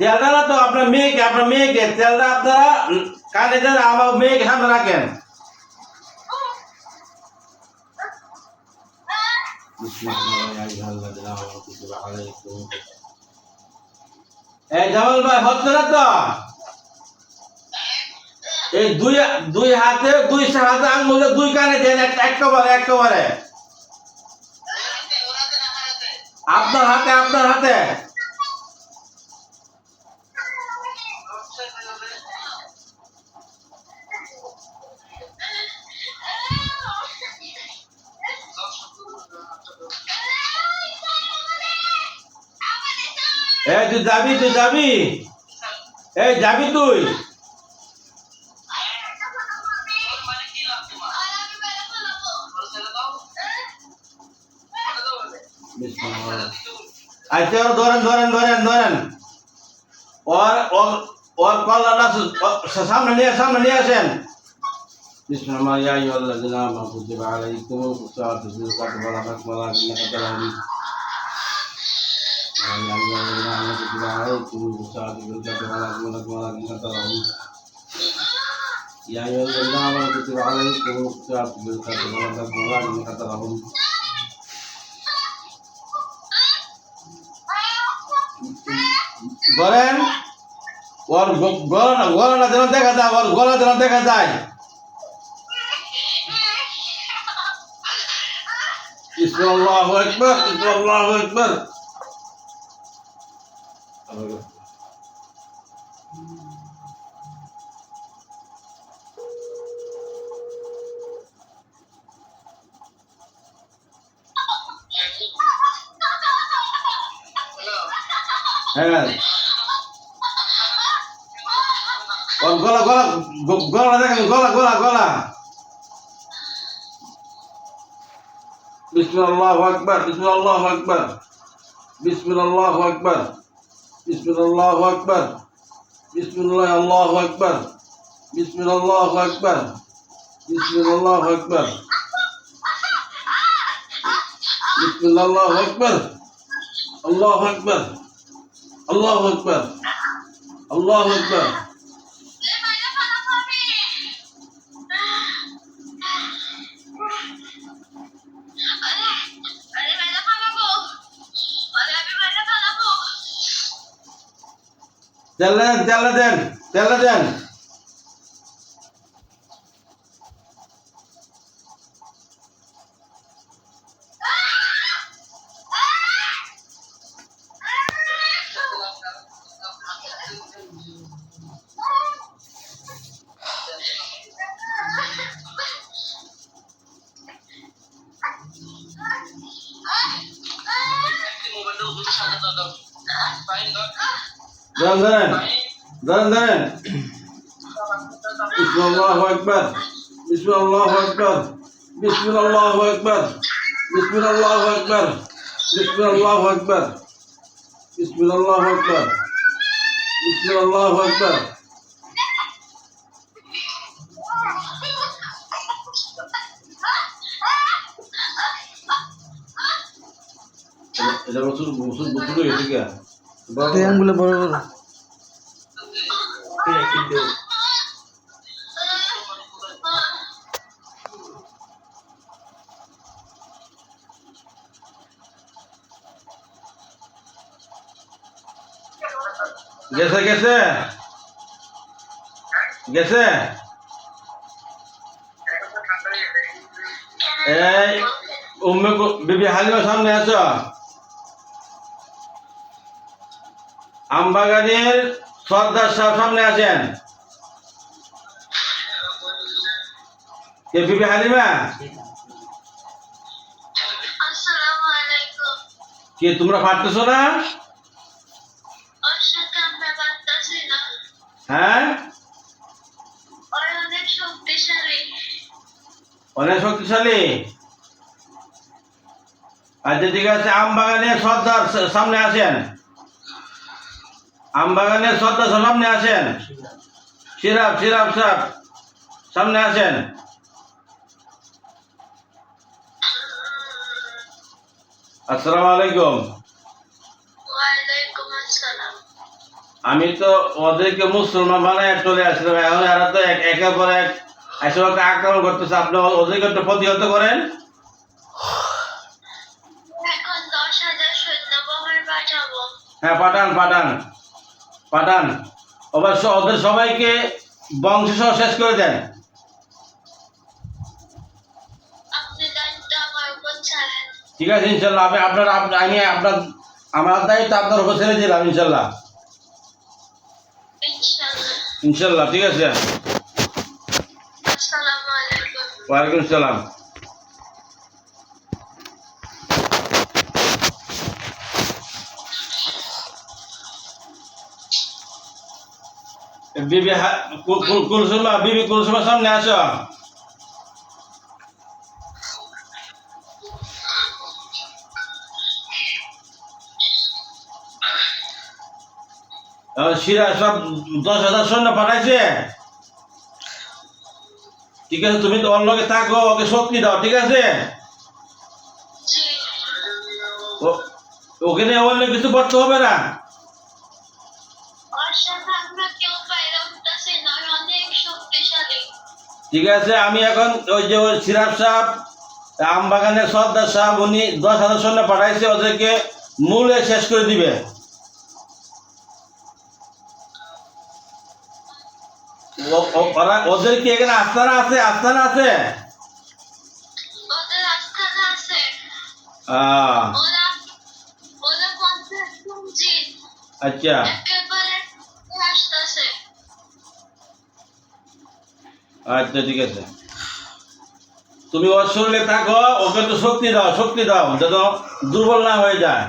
তেলটা না তো আপনার মেয়েকে তেলটা আপনারা কানে দেন, আমার মেয়েকে সামনে রাখেন। এই জামাল ভাই হচ্ছে না তো? এই দুই হাতে আঙ্গুলে দুই কানে দেন, একেবারে আপনার হাতে এই তুই যাবি এই যাবি তুই? আচ্ছা ধরেন ওর কল্লাটা সামনে নিয়ে আসেন। বিসমিল্লাহ ইয়া আইয়ুহাল্লাযীনা আমানু কুতিবা আলাইকুমুস সিয়ামু কামা কুতিবা আলাল লাযীনা মিন ক্বাবলিকুম يا أيها الذين آمنوا كتب عليكم القصاص في القتلى ولم تكن لكم قتلهم ধরেন ওর গলাটা যেন দেখা যায় আল্লাহু আকবার হ্যাঁ ওর গলা দেখেন গলা বিসমিল্লাহু আকবার বিসমিল্লাহু আকবার বিসমিল্লাহু আকবার বিসমিল্লাহু আকবার বিসমিল্লাহু আকবার বিসমিল্লাহু আকবার বিসমিল্লাহু আকবার বিসমিল্লাহু আকবার আল্লাহু আকবার আল্লাহু আকবার আল্লাহু আকবার তেল দেন ধরেন বিসমিল্লাহু আকবার বিসমিল্লাহু আকবার বিসমিল্লাহু আকবার বিসমিল্লাহু আকবার বিসমিল্লাহু আকবার বিসমিল্লাহু আকবার বিসমিল্লাহু আকবার এটা বছর হয়ে গেছে কি আঙ্গুলে বড় বড় গেছে এই বিবি হালিমার সামনে আছো? আমবাগানের সর্দার সাহেব সামনে আছেন। কে বিবি হালিমা? আসসালামু আলাইকুম। কে তোমরা পারতেছো না? ওর সাথে আমরা পারতাছি না। হ্যাঁ ওর অনেক শক্তিশালী। অনেক শক্তিশালী। আচ্ছা ঠিক আছে, আমবাগানের সর্দার সামনে আছেন। আমবাগানের সর্দার সামনে আছেন। সিরাপ সাহেব সামনে আছেন। আসসালামু আলাইকুম। ওয়ালাইকুম আসসালাম। আমি তো ওদেরকে মুসলমান বানায় চলে আসলাম, এখন এরা তো একের পর এক এসব আক্রমণ করতেছে। আপনি ওদেরকে একটু প্রতিহত করেন। এখন 10,000 সৈন্যবহর পাঠাবো। হ্যাঁ, পাঠান পাঠান পাঠান। অবশ্য ওদের সবাইকে বংশ সহ শেষ করে দেন। আপনি দায়িত্ব আমার উপর ছাড়েন। ঠিক আছে ইনশাল্লাহ। আমি আমার দায়িত্ব আপনার উপর ছেড়ে দিলাম ইনশাল্লাহ। ইনশাআল্লাহ। ইনশাল্লাহ, ঠিক আছে। আসসালামু আলাইকুম। ওয়ালাইকুম সালাম। বিবি কুলসুমা সামনে আসো। সিরা সব 10,000 সৈন্য পাঠাইছে। ঠিক আছে, তুমি তো ওর লগে থাকো, ওকে শক্তি দাও, ঠিক আছে। জি। ওখানে অন্য কিছু করতে হবে না। ওর সাথে আমরা কেউ বাইরে উঠতেছি না, ও অনেক শক্তিশালী। ঠিক আছে, আমি এখন ওই যে ওই সিরাজ সাহেব, আমবাগানের সর্দার সাহেব, উনি 10,000 সৈন্য পাঠাইছে, ওদেরকে মূলে শেষ করে দিবে। ওদের কি এখানে আস্তানা আছে? আস্তানা আছে। ওদের আস্থানা আছে। আহ, ওরা ওরা 50 জন জিন আচ্ছা একেবারে আসতেছে। আচ্ছা, ঠিক আছে। তুমি ওর শরীরে থাকো, ওকে একটু শক্তি দাও, শক্তি দাও, যেন দুর্বল না হয়ে যায়।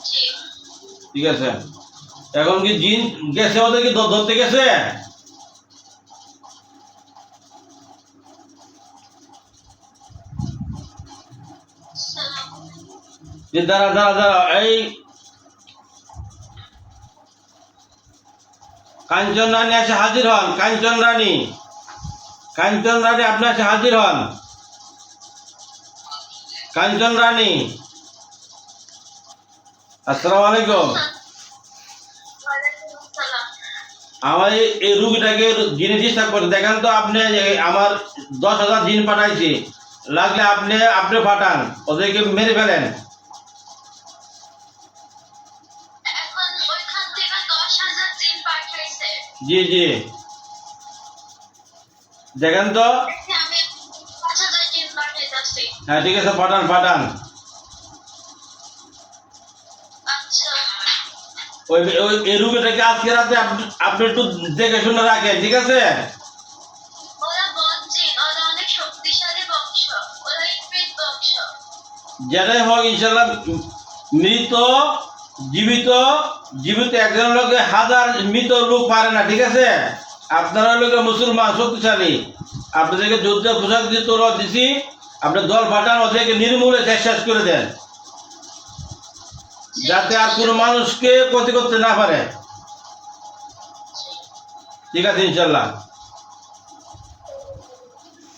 জি। ঠিক আছে। এখন কি জিন গেছে, ওদেরকে ধরতে গেছে? যে দাঁড়া দাঁড়া দাঁড়া, এই কাঞ্চন রানী এসে হাজির হন। কাঞ্চন রানী, কাঞ্চন রানী, আপনি এসে হাজির হন। কাঞ্চন রানী, আসসালামু আলাইকুম। ওয়ালাইকুম আসসালাম। আমার এই রুগীটাকে জিনে ডিস্টার্ব করে দেখেন তো। আপনি আমার 10,000 জিন পাঠাইছি, লাগলে আপনি পাঠান, ওদেরকে মেরে ফেলেন। এখন ওইখান থেকে 10,000 জিন পাঠাইছে। জি জি, দেখেন তো। দেখি আমি 5,000 জিন পাঠাইতাছি। হ্যাঁ, ঠিক আছে, পাঠান পাঠান। আচ্ছা। এই রুগীটাকে আজকে রাতে আপনি একটু দেখে শুনে রাখেন, ঠিক আছে। ওরা বদ জিন, ওরা অনেক শক্তিশালী বংশ, ওরা ইকরিত বংশ। যেটাই হোক ইনশাল্লাহ, মৃত জীবিত, জীবিত একজন লোকে 1000 মৃত লোক পারে না, ঠিক আছে। আপনারা লোকে মুসলমান শক্তিশালী, আপনাদেরকে যুদ্ধের পোশাক দিয়ে তোরা দিছি, আপনি দল পাঠান, ওদেরকে নির্মূলে শেষ করে দেন, যাতে আর কোনো মানুষকে ক্ষতি করতে না পারে। ঠিক আছে ইনশাল্লাহ।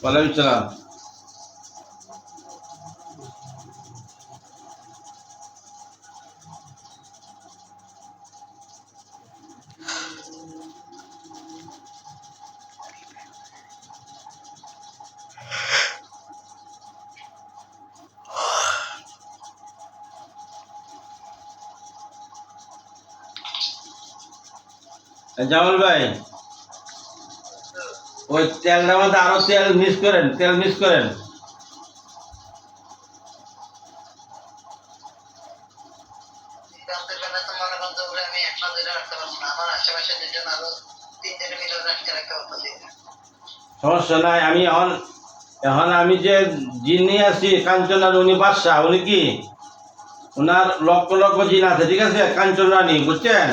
ওয়ালাইকুম সালাম। জামাল ভাই, ওই তেলটার মধ্যে আরো তেল মিক্স করেন, তেল মিক্স করেন। সমস্যা নাই। আমি এখন এখন আমি যে জিন নিয়ে আসছি কাঞ্চন রানী, উনি বাদশাহ, উনি কি ওনার লক্ষ লক্ষ জিন আছে, ঠিক আছে। কাঞ্চন রানী, বুঝছেন?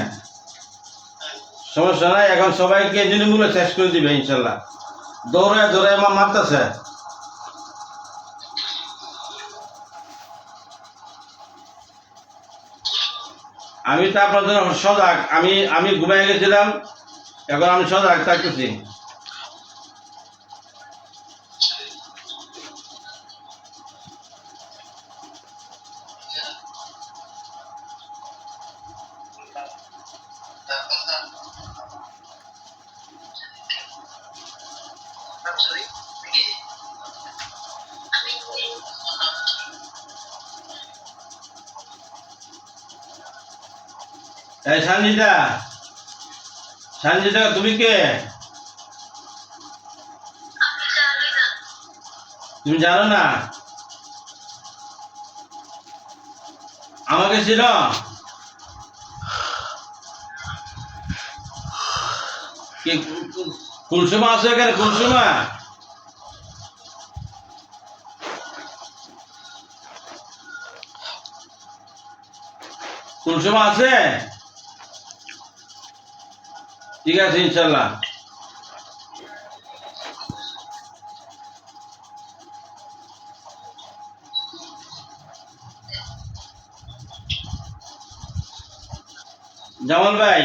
সমস্যা নাই, এখন সবাইকে জিনিসগুলো শেষ করে দিবে ইনশাল্লাহ। দৌড়ায় দৌড়ায় মারতেছে। আমি তো আপনার জন্য সজাগ। আমি ঘুমাই গেছিলাম, এখন আমি সজাগ থাকতেছি। এই সঞ্জিতা, সঞ্জিতা তুমি কে? আমি জানি না। তুমি জানো না? আমাকে চিনো? কি কুলসুমা আছে এখানে? কুলসুমা, কুলসুমা আছে? ঠিক আছে ইনশাল্লাহ। জামাল ভাই,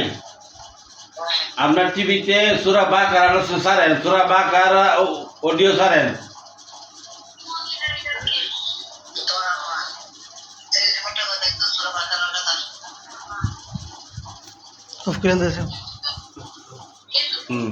আপনার টিভিতে সূরা বাকারা ছাড়েন, সূরা বাকারা অডিও ছাড়েন। অফ করে দিয়েছে। হুম।